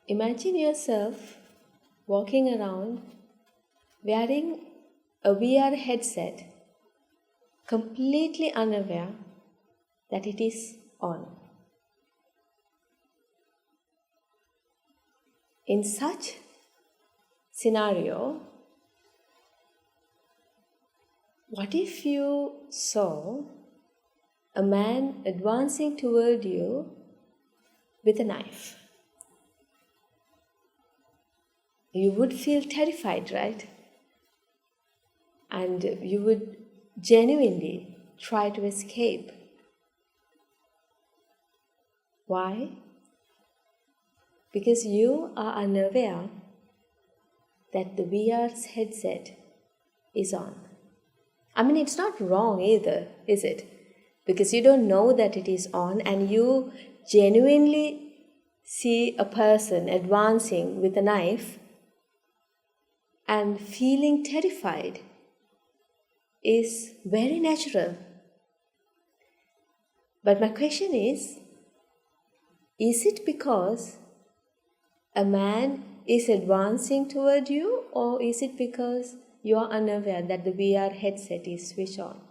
Imagine yourself walking around wearing a VR headset, completely unaware that it is on. In such scenario, what if you saw a man advancing toward you with a knife? You would feel terrified, right? And you would genuinely try to escape. Why? Because you are unaware that the VR's headset is on. I mean, it's not wrong either, is it? Because you don't know that it is on and you genuinely see a person advancing with a knife and feeling terrified is very natural. But my question is it because a man is advancing toward you, or is it because you are unaware that the VR headset is switched on?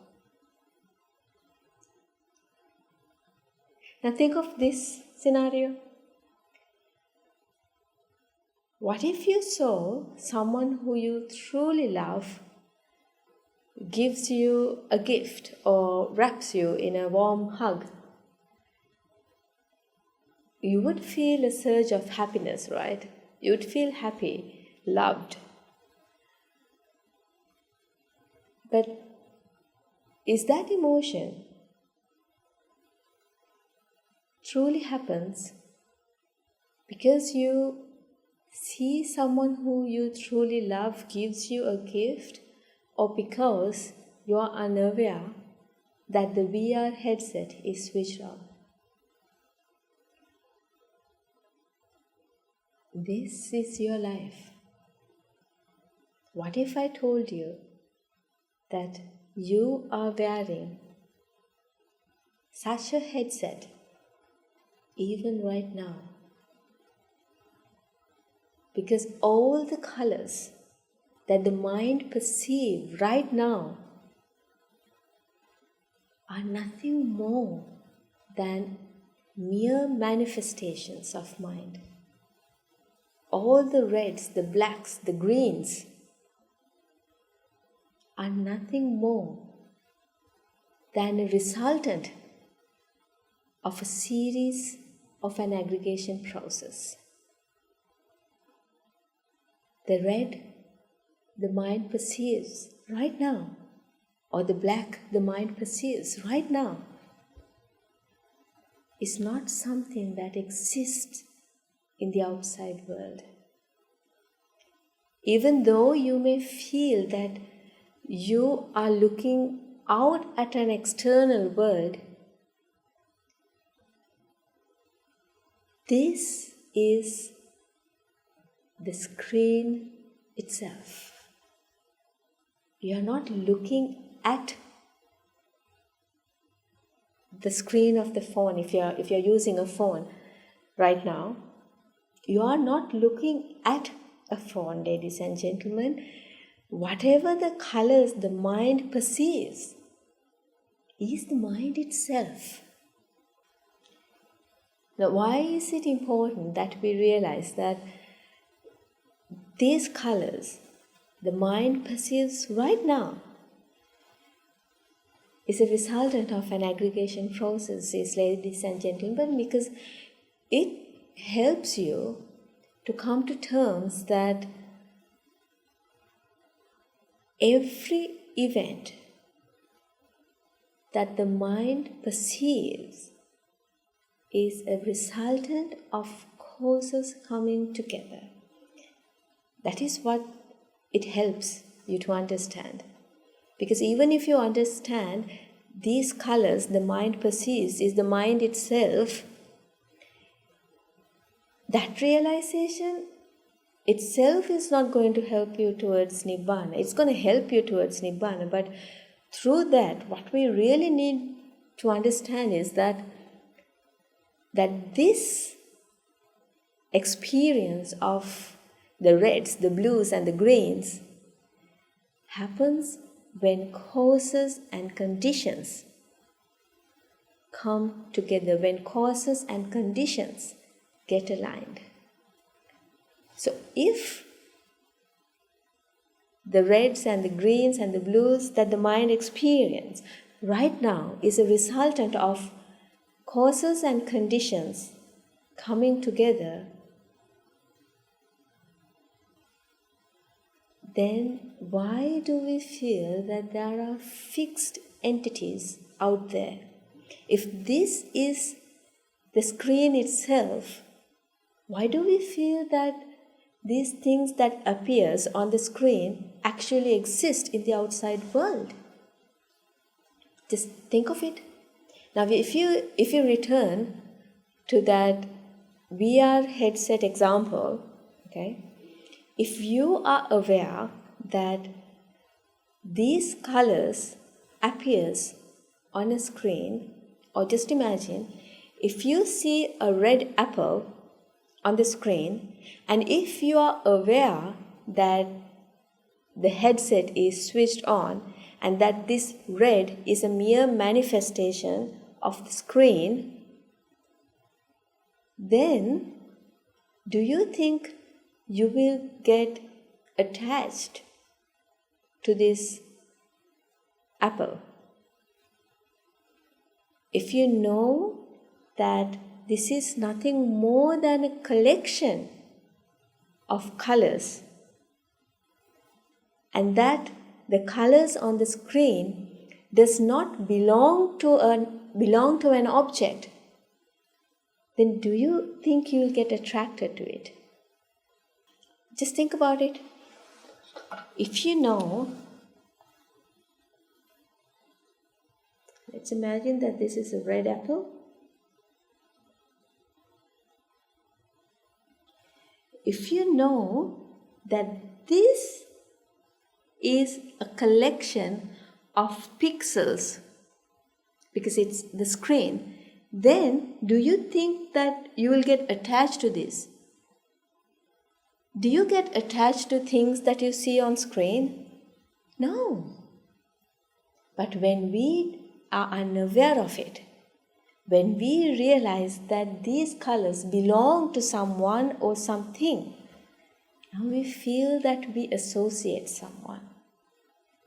Now think of this scenario. What if you saw someone who you truly love gives you a gift or wraps you in a warm hug? You would feel a surge of happiness, right? You would feel happy, loved. But is that emotion truly happens because you see someone who you truly love gives you a gift, or because you are unaware that the VR headset is switched on? This is your life. What if I told you that you are wearing such a headset even right now? Because all the colors that the mind perceives right now are nothing more than mere manifestations of mind. All the reds, the blacks, the greens are nothing more than a resultant of a series of an aggregation process. The red, the mind perceives right now, or the black, the mind perceives right now, is not something that exists in the outside world. Even though you may feel that you are looking out at an external world, this is the screen itself. You are not looking at the screen of the phone. If you're using a phone right now, you are not looking at a phone, ladies and gentlemen. Whatever the colors the mind perceives is the mind itself. Now, why is it important that we realize that these colors the mind perceives right now is a resultant of an aggregation process, ladies and gentlemen, because it helps you to come to terms that every event that the mind perceives is a resultant of causes coming together. That is what it helps you to understand. Because even if you understand these colors the mind perceives is the mind itself, that realization itself is not going to help you towards Nibbana. It's going to help you towards Nibbana, but through that, what we really need to understand is that this experience of the reds, the blues, and the greens happens when causes and conditions come together, when causes and conditions get aligned. So if the reds and the greens and the blues that the mind experience right now is a resultant of causes and conditions coming together, then why do we feel that there are fixed entities out there? If this is the screen itself, why do we feel that these things that appears on the screen actually exist in the outside world? Just think of it. Now, if you return to that VR headset example, okay, if you are aware that these colors appears on a screen, or just imagine if you see a red apple on the screen, and if you are aware that the headset is switched on and that this red is a mere manifestation of the screen, then do you think you will get attached to this apple? If you know that this is nothing more than a collection of colors, and that the colors on the screen does not belong to an object, then do you think you'll get attracted to it? Just think about it. If you know, let's imagine that this is a red apple. If you know that this is a collection of pixels, because it's the screen, then do you think that you will get attached to this? Do you get attached to things that you see on screen? No. But when we are unaware of it, when we realize that these colors belong to someone or something, now we feel that we associate someone.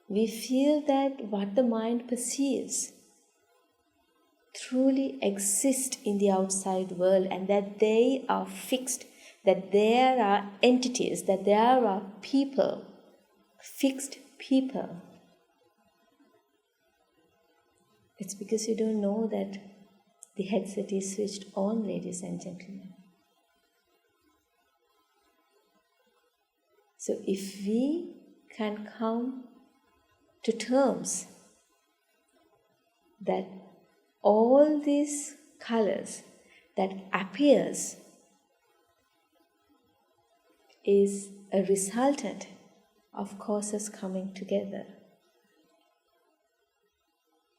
We feel that what the mind perceives truly exists in the outside world, and that they are fixed, that there are entities, that there are people, fixed people. It's because you don't know that the headset is switched on, ladies and gentlemen. So if we can come to terms that all these colors that appears is a resultant of causes coming together.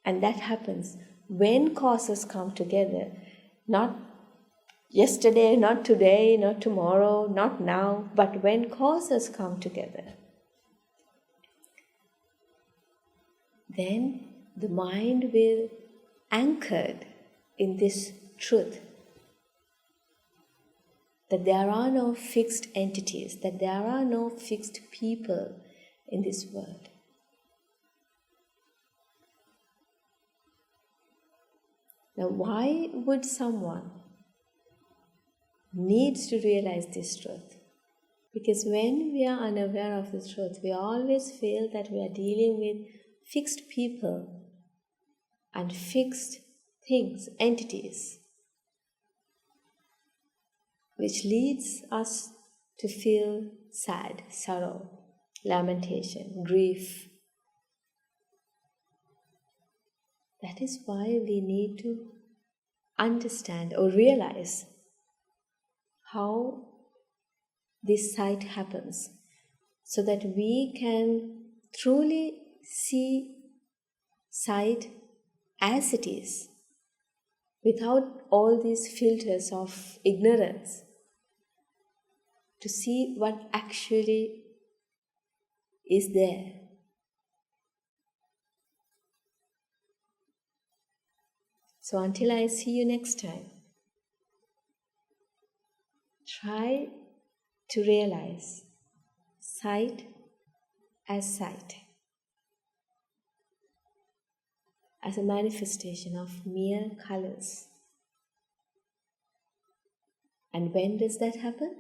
And that happens when causes come together, not yesterday, not today, not tomorrow, not now, but when causes come together. Then the mind will anchored in this truth that there are no fixed entities, that there are no fixed people in this world. Now, why would someone needs to realize this truth? Because when we are unaware of the truth, we always feel that we are dealing with fixed people and fixed things, entities, which leads us to feel sad, sorrow, lamentation, grief. That is why we need to understand or realize how this sight happens, so that we can truly see sight as it is, without all these filters of ignorance, to see what actually is there. So until I see you next time, try to realize sight as sight, as a manifestation of mere colors. And when does that happen?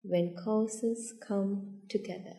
When causes come together.